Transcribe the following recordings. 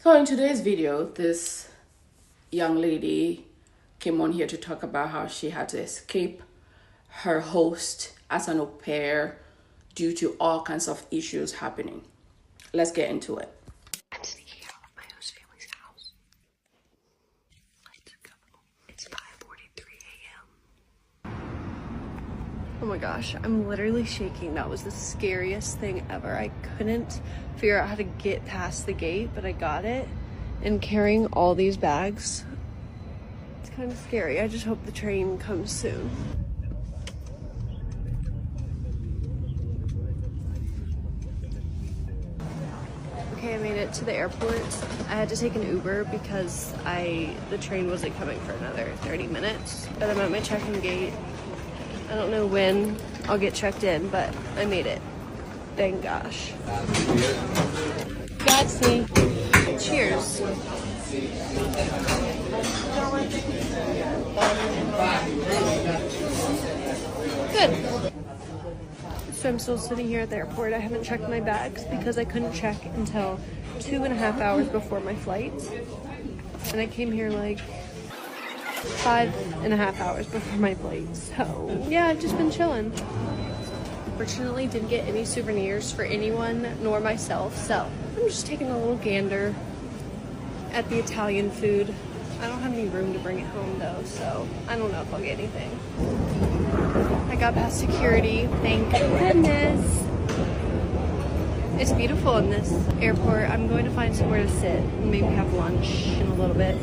So in today's video, this young lady came on here to talk about how she had to escape her host as an au pair due to all kinds of issues happening. Let's get into it. I'm sneaking out of my host family's house. Let's go. It's 5:43 a.m. Oh my gosh, I'm literally shaking. That was the scariest thing ever. I couldn't figure out how to get past the gate, but I got it. And carrying all these bags, it's kind of scary. I just hope the train comes soon. Okay, I made it to the airport. I had to take an Uber because the train wasn't coming for another 30 minutes. But I'm at my check-in gate. I don't know when I'll get checked in, but I made it. Thank gosh. Grazie. Cheers. Good. So I'm still sitting here at the airport. I haven't checked my bags because I couldn't check until 2.5 hours before my flight. And I came here like 5.5 hours before my flight. So yeah, I've just been chilling. Fortunately, didn't get any souvenirs for anyone nor myself. So I'm just taking a little gander at the Italian food. I don't have any room to bring it home though, so I don't know if I'll get anything. I got past security, thank goodness. It's beautiful in this airport. I'm going to find somewhere to sit and maybe have lunch in a little bit.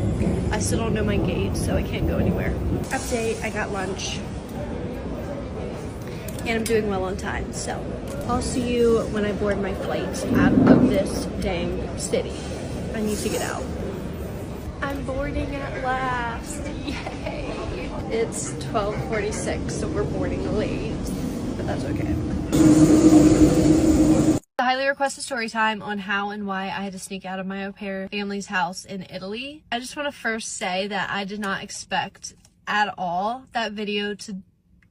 I still don't know my gate, so I can't go anywhere. Update, I got lunch. And I'm doing well on time, so I'll see you when I board my flight out of this dang city. I need to get out. I'm boarding at last, yay! It's 12:46, so we're boarding late, but that's okay. The highly requested story time on how and why I had to sneak out of my au pair family's house in Italy. I just want to first say that I did not expect at all that video to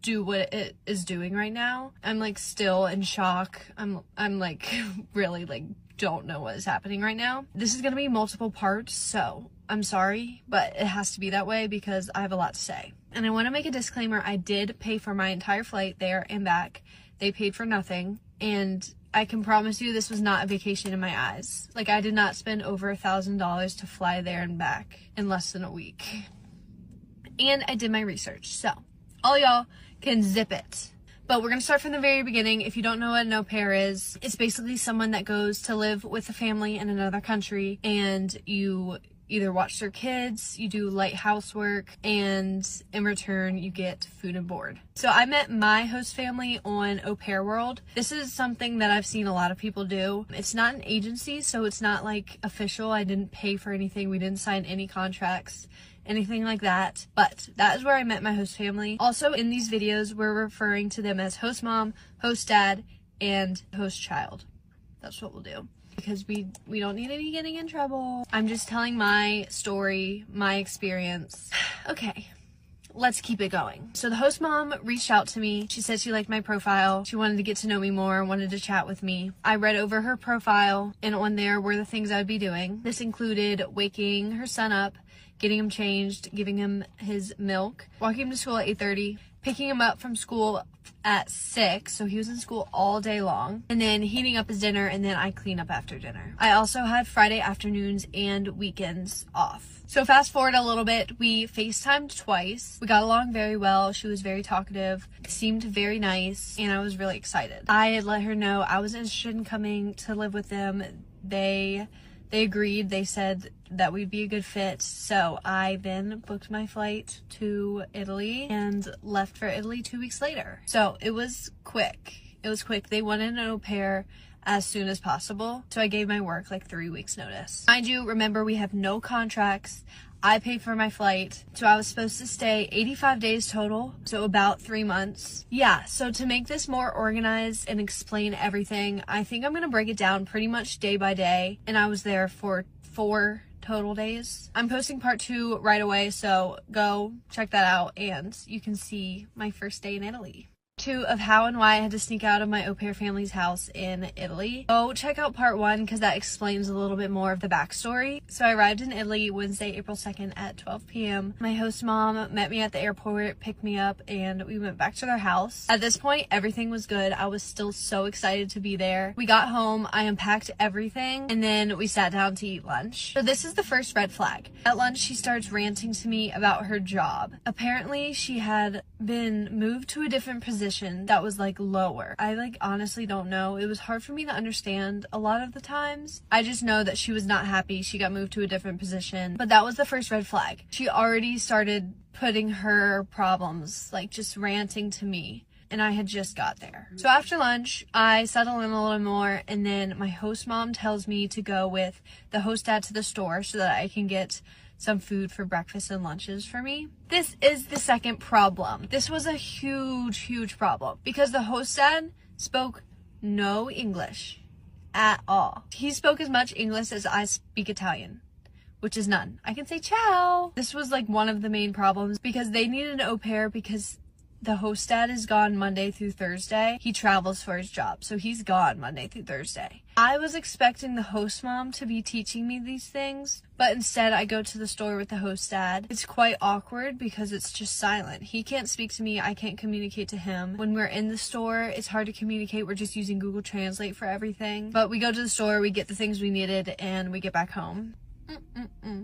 do what it is doing right now. I'm like still in shock. I'm like really like don't know what is happening right now. This is gonna be multiple parts, so I'm sorry, but it has to be that way because I have a lot to say. And I want to make a disclaimer. I did pay for my entire flight there and back. They paid for nothing, and I can promise you this was not a vacation in my eyes. Like, I did not spend over $1,000 to fly there and back in less than a week. And I did my research, so all y'all can zip it. But we're gonna start from the very beginning. If you don't know what an au pair is, it's basically someone that goes to live with a family in another country, and you either watch their kids, you do light housework, and in return you get food and board. So I met my host family on Au Pair World. This is something that I've seen a lot of people do. It's not an agency, so it's not like official. I didn't pay for anything. We didn't sign any contracts, anything like that, but that is where I met my host family. Also in these videos, we're referring to them as host mom, host dad, and host child. That's what we'll do, because we don't need to be getting in trouble. I'm just telling my story, my experience. Okay, let's keep it going. So the host mom reached out to me. She said she liked my profile. She wanted to get to know me more, wanted to chat with me. I read over her profile, and on there were the things I would be doing. This included waking her son up, getting him changed, giving him his milk, walking him to school at 8:30, picking him up from school at 6, so he was in school all day long, and then heating up his dinner, and then I clean up after dinner. I also had Friday afternoons and weekends off. So fast forward a little bit, we FaceTimed twice. We got along very well. She was very talkative, seemed very nice, and I was really excited. I had let her know I was interested in coming to live with them. They agreed. They said that we'd be a good fit. So I then booked my flight to Italy and left for Italy 2 weeks later. So it was quick. It was quick. They wanted an au pair as soon as possible. So I gave my work like 3 weeks notice. Mind you, remember, we have no contracts. I paid for my flight, so I was supposed to stay 85 days total, so about 3 months. Yeah, so to make this more organized and explain everything, I think I'm gonna break it down pretty much day by day, and I was there for 4 total days. I'm posting part 2 right away, so go check that out, and you can see my first day in Italy. 2 of how and why I had to sneak out of my au pair family's house in Italy. Go check out part 1 because that explains a little bit more of the backstory. So I arrived in Italy Wednesday, April 2nd at 12 p.m. My host mom met me at the airport, picked me up, and we went back to their house. At this point, everything was good. I was still so excited to be there. We got home, I unpacked everything, and then we sat down to eat lunch. So this is the first red flag. At lunch, she starts ranting to me about her job. Apparently, she had been moved to a different position that was like lower. I honestly don't know. It was hard for me to understand a lot of the times. I just know that she was not happy. She got moved to a different position. But that was the first red flag. She already started putting her problems, just ranting to me. And I had just got there. So after lunch, I settle in a little more, and then my host mom tells me to go with the host dad to the store so that I can get some food for breakfast and lunches for me. This is the second problem. This was a huge problem because the host dad spoke no English at all. He spoke as much English as I speak Italian, which is none. I can say ciao. This was one of the main problems because they needed an au pair because the host dad is gone Monday through Thursday. He travels for his job, so he's gone Monday through Thursday. I was expecting the host mom to be teaching me these things, but instead I go to the store with the host dad. It's quite awkward because it's just silent. He can't speak to me, I can't communicate to him. When we're in the store, it's hard to communicate. We're just using Google Translate for everything. But we go to the store, we get the things we needed, and we get back home.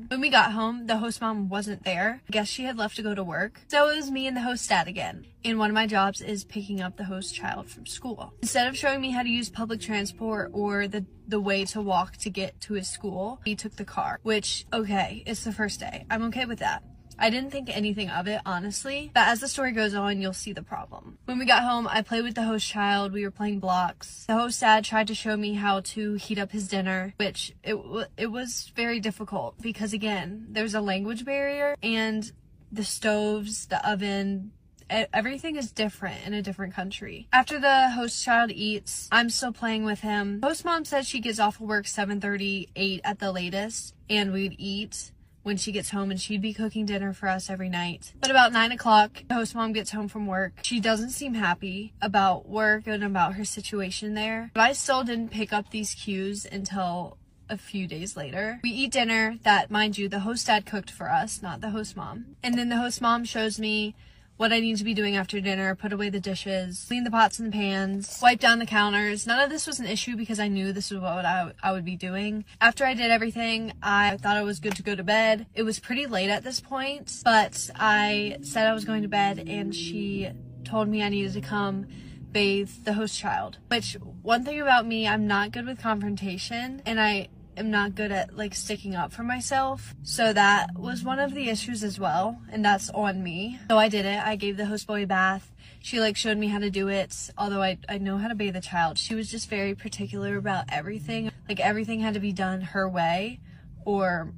When we got home, the host mom wasn't there. I guess she had left to go to work. So it was me and the host dad again. And one of my jobs is picking up the host child from school. Instead of showing me how to use public transport or the way to walk to get to his school, he took the car, which, okay, it's the first day. I'm okay with that. I didn't think anything of it, honestly, but as the story goes on, you'll see the problem. When we got home, I played with the host child. We were playing blocks. The host dad tried to show me how to heat up his dinner, which it was very difficult because, again, there's a language barrier and the stoves, the oven, everything is different in a different country. After the host child eats, I'm still playing with him. Host mom said she gets off of work 7:30, 8 at the latest, and we'd eat when she gets home, and she'd be cooking dinner for us every night. But about 9 o'clock, the host mom gets home from work. She doesn't seem happy about work and about her situation there. But I still didn't pick up these cues until a few days later. We eat dinner that, mind you, the host dad cooked for us, not the host mom. And then the host mom shows me what I need to be doing after dinner: put away the dishes, clean the pots and the pans, wipe down the counters. None of this was an issue because I knew this was what I would be doing. After I did everything, I thought I was good to go to bed. It was pretty late at this point, but I said I was going to bed, and she told me I needed to come bathe the host child. Which, one thing about me, I'm not good with confrontation, and I am not good at sticking up for myself, so that was one of the issues as well, and that's on me. So I did it. I gave the host boy a bath. She showed me how to do it, although I know how to bathe a child. She was just very particular about everything. Everything had to be done her way, or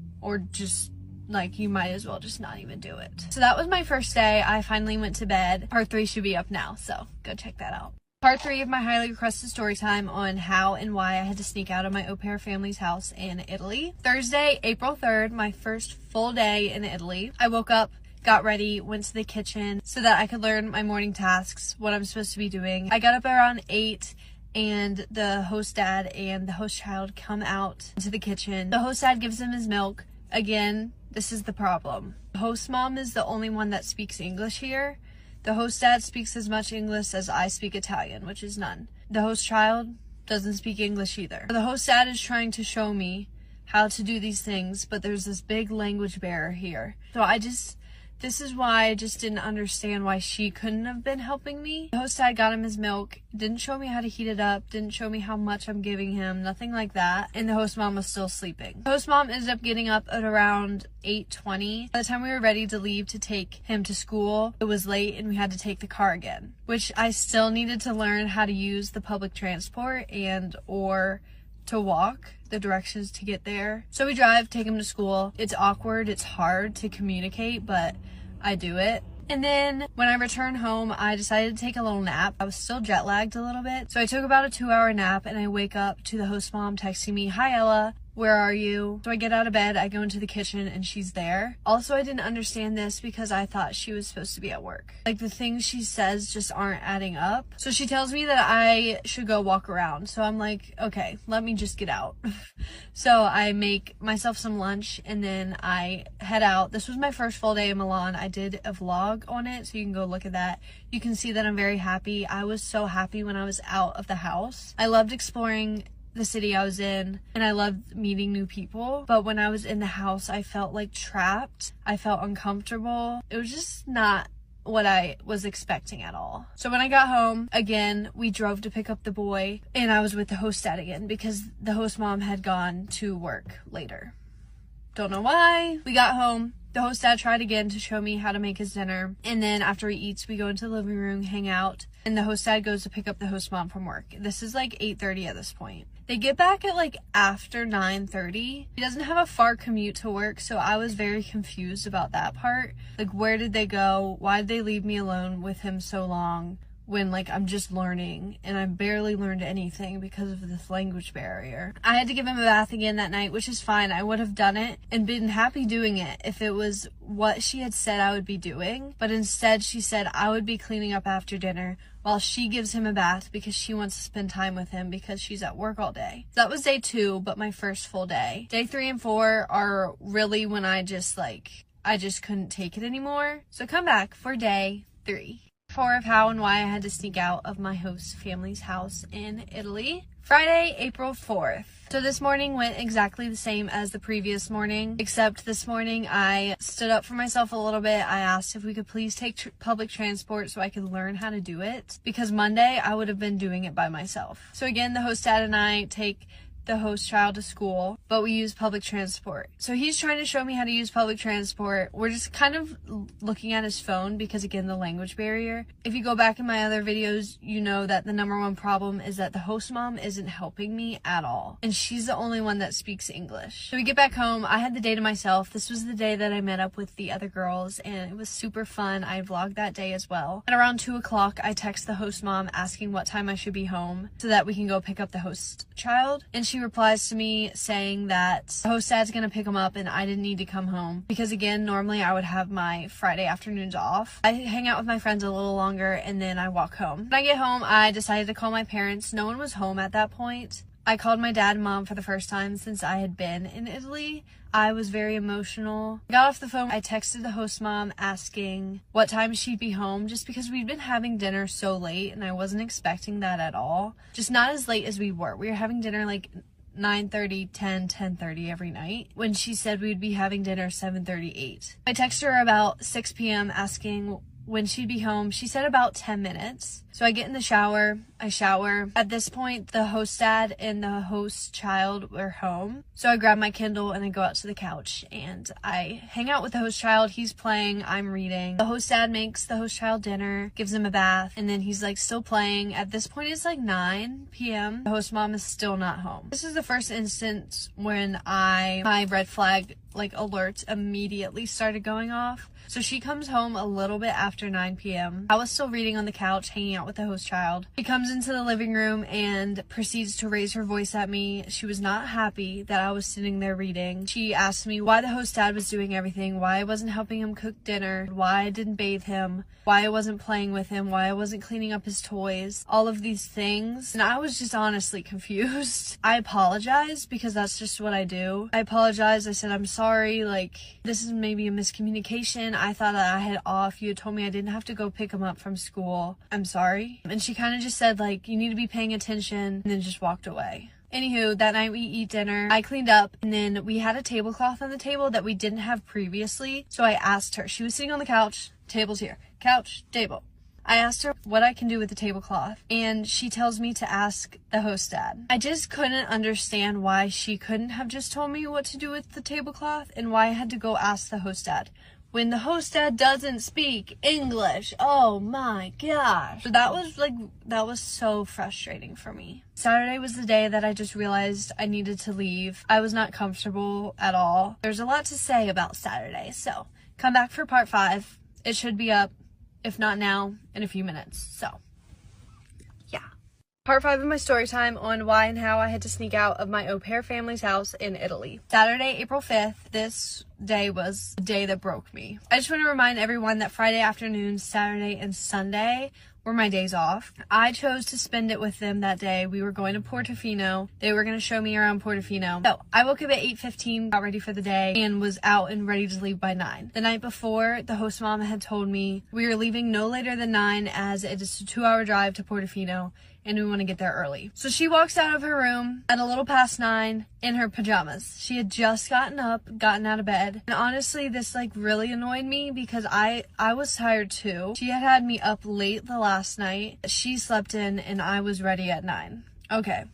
just you might as well just not even do it. So that was my first day. I finally went to bed. Part 3 should be up now, so go check that out. Part 3 of my highly requested story time on how and why I had to sneak out of my au pair family's house in Italy. Thursday, April 3rd, my first full day in Italy. I woke up, got ready, went to the kitchen so that I could learn my morning tasks, what I'm supposed to be doing. I got up around 8, and the host dad and the host child come out into the kitchen. The host dad gives him his milk. Again, this is the problem. The host mom is the only one that speaks English here. The host dad speaks as much English as I speak Italian, which is none. The host child doesn't speak English either. The host dad is trying to show me how to do these things, but there's this big language barrier here. So this is why I just didn't understand why she couldn't have been helping me. The host dad got him his milk, didn't show me how to heat it up, didn't show me how much I'm giving him, nothing like that. And the host mom was still sleeping. The host mom ended up getting up at around 8:20. By the time we were ready to leave to take him to school, it was late and we had to take the car again, which I still needed to learn how to use the public transport or to walk the directions to get there. So we drive, take him to school. It's awkward, it's hard to communicate, but I do it. And then when I returned home, I decided to take a little nap. I was still jet lagged a little bit, so I took about a 2-hour nap, and I wake up to the host mom texting me, "Hi Ella, Where are you? So I get out of bed, I go into the kitchen, and she's there. Also, I didn't understand this because I thought she was supposed to be at work. Like, the things she says just aren't adding up. So she tells me that I should go walk around. So I'm like, okay, let me just get out. So I make myself some lunch and then I head out. This was my first full day in Milan. I did a vlog on it, so you can go look at that. You can see that I'm very happy. I was so happy when I was out of the house. I loved exploring the city I was in and I loved meeting new people, but when I was in the house I felt like trapped. I felt uncomfortable. It was just not what I was expecting at all. So when I got home, again, we drove to pick up the boy and I was with the host dad again because the host mom had gone to work later. Don't know why. We got home. The host dad tried again to show me how to make his dinner. And then after he eats, we go into the living room, hang out. And the host dad goes to pick up the host mom from work. This is like 8:30 at this point. They get back at like after 9:30. He doesn't have a far commute to work, so I was very confused about that part. Like, where did they go? Why did they leave me alone with him so long? When like I'm just learning and I barely learned anything because of this language barrier. I had to give him a bath again that night, which is fine. I would have done it and been happy doing it if it was what she had said I would be doing. But instead she said I would be cleaning up after dinner while she gives him a bath because she wants to spend time with him because she's at work all day. That was day 2, but my first full day. Day 3 and 4 are really when I just couldn't take it anymore. So come back for day 3. 4 of how and why I had to sneak out of my host family's house in Italy. Friday, April 4th. So this morning went exactly the same as the previous morning, except this morning I stood up for myself a little bit. I asked if we could please take public transport so I could learn how to do it, because Monday I would have been doing it by myself. So again, the host dad and I take the host child to school, but we use public transport. So he's trying to show me how to use public transport. We're just kind of looking at his phone because, again, the language barrier. If you go back in my other videos, you know that the number one problem is that the host mom isn't helping me at all, and she's the only one that speaks English. So we get back home. I had the day to myself. This was the day that I met up with the other girls, and it was super fun. I vlogged that day as well. At around 2 o'clock, I text the host mom asking what time I should be home so that we can go pick up the host child, and she replies to me saying that the host dad's gonna pick him up and I didn't need to come home because, again, normally I would have my Friday afternoons off. I hang out with my friends a little longer and then I walk home. When I get home, I decided to call my parents. No one was home at that point. I called my dad and mom for the first time since I had been in Italy. I was very emotional. I got off the phone. I texted the host mom asking what time she'd be home, just because we'd been having dinner so late and I wasn't expecting that at all. Just not as late as we were. We were having dinner like 9:30, 10:30 every night, when she said we'd be having dinner 7:38. I texted her about 6 p.m. asking when she'd be home. She said about 10 minutes. So I get in the shower, I shower. At this point, the host dad and the host child were home. So I grab my Kindle and I go out to the couch and I hang out with the host child. He's playing, I'm reading. The host dad makes the host child dinner, gives him a bath, and then he's like still playing. At this point, it's like 9 p.m. The host mom is still not home. This is the first instance when my red flag alert immediately started going off. So she comes home a little bit after 9 p.m. I was still reading on the couch, hanging out with the host child. She comes into the living room and proceeds to raise her voice at me. She was not happy that I was sitting there reading. She asked me why the host dad was doing everything, why I wasn't helping him cook dinner, why I didn't bathe him, why I wasn't playing with him, why I wasn't cleaning up his toys, all of these things. And I was just honestly confused. I apologized because that's just what I do. I apologized. I said, I'm sorry, this is maybe a miscommunication. I thought that I had off. You had told me I didn't have to go pick him up from school. I'm sorry. And she kind of just said, you need to be paying attention, and then just walked away. Anywho, that night we eat dinner. I cleaned up, and then we had a tablecloth on the table that we didn't have previously. So I asked her. She was sitting on the couch. Table's here. Couch, table. I asked her what I can do with the tablecloth, and she tells me to ask the host dad. I just couldn't understand why she couldn't have just told me what to do with the tablecloth and why I had to go ask the host dad when the host dad doesn't speak English. Oh my gosh. So that was so frustrating for me. Saturday was the day that I just realized I needed to leave. I was not comfortable at all. There's a lot to say about Saturday, so come back for part 5. It should be up, if not now, in a few minutes. So Part 5 of my story time on why and how I had to sneak out of my au pair family's house in Italy. Saturday, April 5th, this day was the day that broke me. I just want to remind everyone that Friday afternoon, Saturday, and Sunday were my days off. I chose to spend it with them that day. We were going to Portofino. They were going to show me around Portofino. So I woke up at 8:15, got ready for the day, and was out and ready to leave by 9. The night before, the host mom had told me we were leaving no later than 9 as it is a 2-hour drive to Portofino and we want to get there early. So she walks out of her room at a little past 9 in her pajamas. She had just gotten out of bed. And honestly, this really really me because I was tired too. She had me up late the last night. She slept in and I was ready at 9. Okay.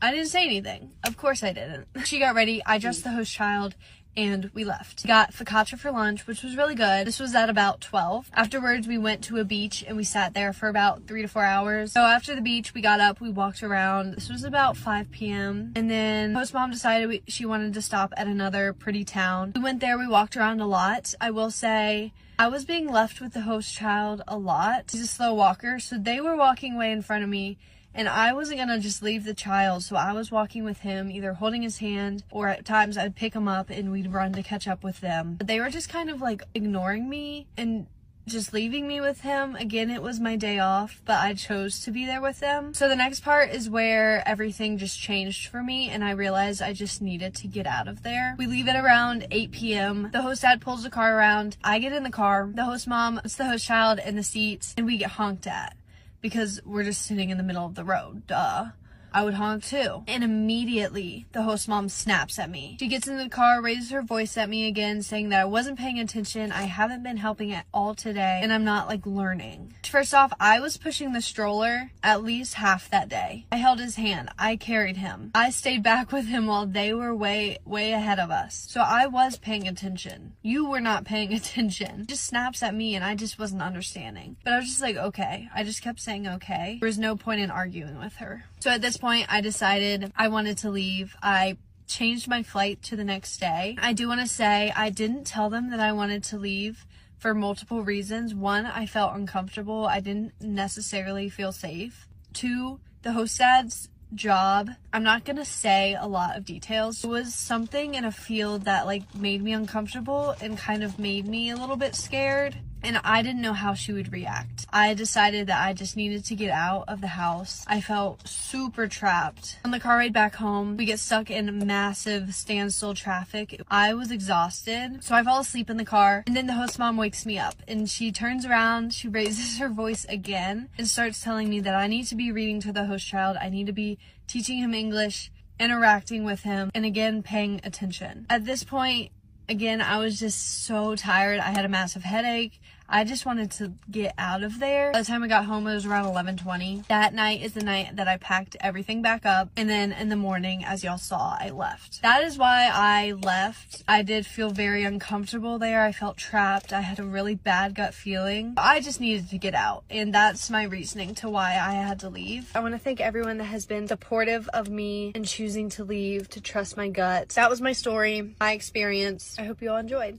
I didn't say anything. Of course I didn't. She got ready. I dressed the host child and we left. Got focaccia for lunch, which was really good. This was at about 12. Afterwards, we went to a beach and we sat there for about 3 to 4 hours. So after the beach, we got up, we walked around. This was about 5 p.m. And then host mom decided she wanted to stop at another pretty town. We went there, we walked around a lot. I will say, I was being left with the host child a lot. He's a slow walker, so they were walking way in front of me. And I wasn't gonna just leave the child, so I was walking with him, either holding his hand, or at times I'd pick him up and we'd run to catch up with them. But they were just kind of ignoring me and just leaving me with him. Again, it was my day off, but I chose to be there with them. So the next part is where everything just changed for me and I realized I just needed to get out of there. We leave at around 8 p.m. The host dad pulls the car around. I get in the car. The host mom puts the host child in the seats and we get honked at. Because we're just sitting in the middle of the road, duh. I would honk too. And immediately, the host mom snaps at me. She gets in the car, raises her voice at me again, saying that I wasn't paying attention, I haven't been helping at all today, and I'm not learning. First off, I was pushing the stroller at least half that day. I held his hand, I carried him. I stayed back with him while they were way ahead of us. So I was paying attention. You were not paying attention. She just snaps at me and I just wasn't understanding. But I was just okay. I just kept saying okay. There was no point in arguing with her. So at this point, I decided I wanted to leave. I changed my flight to the next day. I do want to say I didn't tell them that I wanted to leave for multiple reasons. 1, I felt uncomfortable. I didn't necessarily feel safe. 2, the host dad's job, I'm not gonna say a lot of details. It was something in a field that made me uncomfortable and kind of made me a little bit scared. And I didn't know how she would react. I decided that I just needed to get out of the house. I felt super trapped. On the car ride back home, we get stuck in massive standstill traffic. I was exhausted, so I fall asleep in the car. And then the host mom wakes me up and she turns around, she raises her voice again and starts telling me that I need to be reading to the host child. I need to be teaching him English, interacting with him, and again, paying attention. At this point, again, I was just so tired. I had a massive headache. I just wanted to get out of there. By the time I got home, it was around 11:20. That night is the night that I packed everything back up. And then in the morning, as y'all saw, I left. That is why I left. I did feel very uncomfortable there. I felt trapped. I had a really bad gut feeling. I just needed to get out. And that's my reasoning to why I had to leave. I want to thank everyone that has been supportive of me in choosing to leave, to trust my gut. That was my story, my experience. I hope you all enjoyed.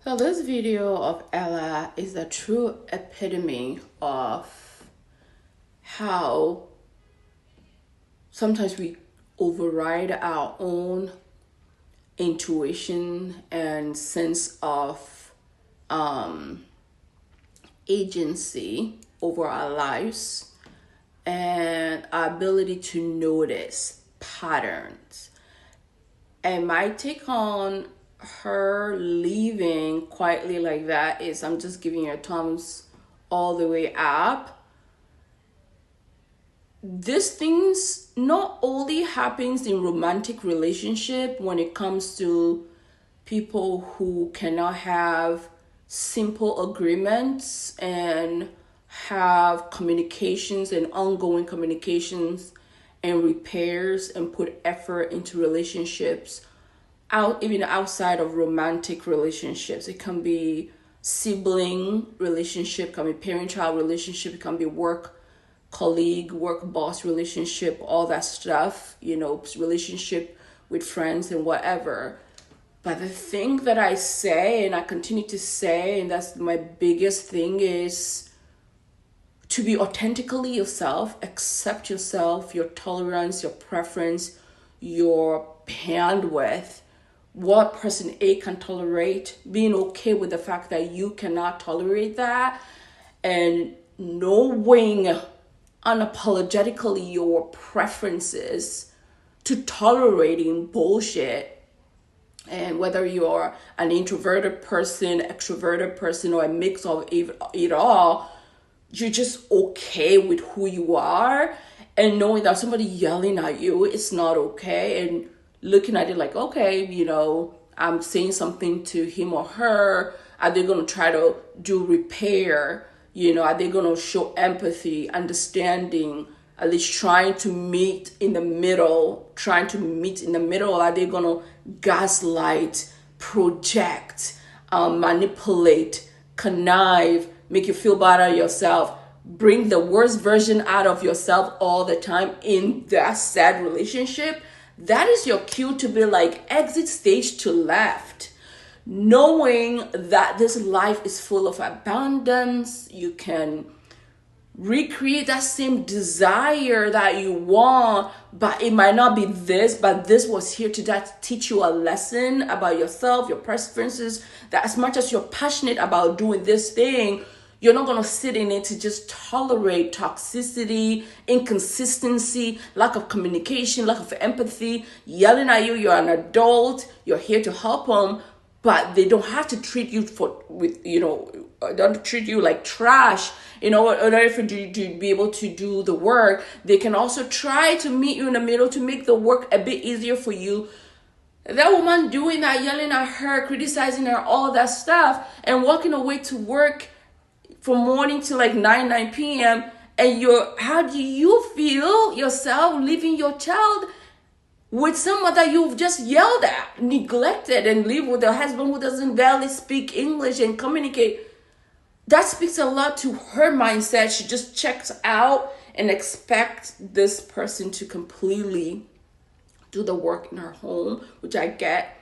So this video of Ella is a true epitome of how sometimes we override our own intuition and sense of agency over our lives and our ability to notice patterns. And my take on her leaving quietly like that is, I'm just giving her thumbs all the way up. These things not only happens in romantic relationship when it comes to people who cannot have simple agreements and have communications and ongoing communications and repairs and put effort into relationships even outside of romantic relationships. It can be sibling relationship, can be parent-child relationship, it can be work colleague, work boss relationship, all that stuff, relationship with friends and whatever. But the thing that I say and I continue to say, and that's my biggest thing, is to be authentically yourself, accept yourself, your tolerance, your preference, your bandwidth, what person A can tolerate, being okay with the fact that you cannot tolerate that, and knowing unapologetically your preferences to tolerating bullshit. And whether you're an introverted person, extroverted person, or a mix of it all, you're just okay with who you are, and knowing that somebody yelling at you, it's not okay, and looking at it like, okay, I'm saying something to him or her. Are they going to try to do repair? Are they going to show empathy, understanding, at least trying to meet in the middle? Or are they going to gaslight, project, manipulate, connive, make you feel bad at yourself, bring the worst version out of yourself all the time in that sad relationship? That is your cue to be like, exit stage to left. Knowing that this life is full of abundance, you can recreate that same desire that you want, but it might not be this, but this was here to teach you a lesson about yourself, your preferences, that as much as you're passionate about doing this thing, you're not going to sit in it to just tolerate toxicity, inconsistency, lack of communication, lack of empathy, yelling at you. You're an adult, you're here to help them, but they don't have to treat you don't treat you like trash. In order for you to be able to do the work, they can also try to meet you in the middle to make the work a bit easier for you. That woman doing that, yelling at her, criticizing her, all that stuff, and walking away to work from morning to like 9 p.m. And how do you feel yourself leaving your child with someone that you've just yelled at, neglected, and live with a husband who doesn't barely speak English and communicate? That speaks a lot to her mindset. She just checks out and expects this person to completely do the work in her home, which I get.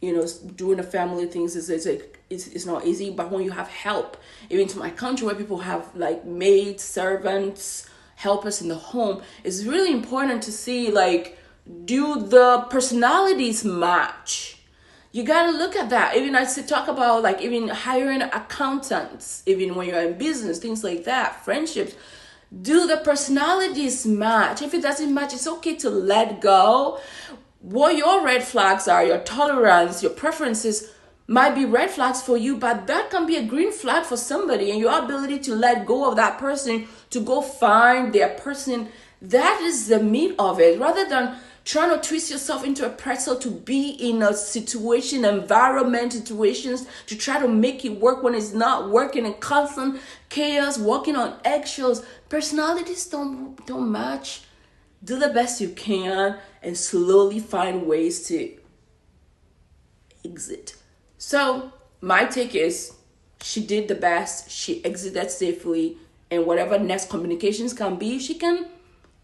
Doing the family things is not easy, but when you have help, even to my country where people have like maids, servants, helpers in the home, it's really important to see, like, do the personalities match? You got to look at that. Even I talk about like even hiring accountants, even when you're in business, things like that, friendships. Do the personalities match? If it doesn't match, it's okay to let go. What your red flags are, your tolerance, your preferences might be red flags for you, but that can be a green flag for somebody. And your ability to let go of that person, to go find their person, that is the meat of it. Rather than trying to twist yourself into a pretzel to be in a situations, to try to make it work when it's not working, in constant chaos, walking on eggshells. Personalities don't match. Do the best you can and slowly find ways to exit. So my take is, she did the best. She exited safely, and whatever next communications can be, she can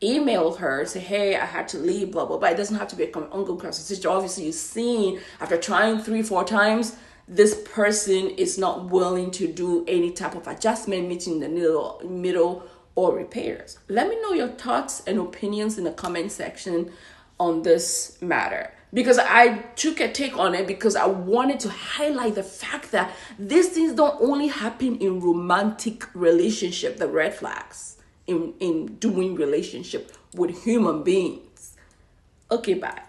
email her, say, hey, I had to leave, blah, blah, blah. It doesn't have to be an ongoing conversation. Obviously, you've seen after trying 3-4 times, this person is not willing to do any type of adjustment, meeting the middle or repairs. Let me know your thoughts and opinions in the comment section on this matter, because I took a take on it because I wanted to highlight the fact that these things don't only happen in romantic relationship, the red flags in doing relationship with human beings. Okay, bye.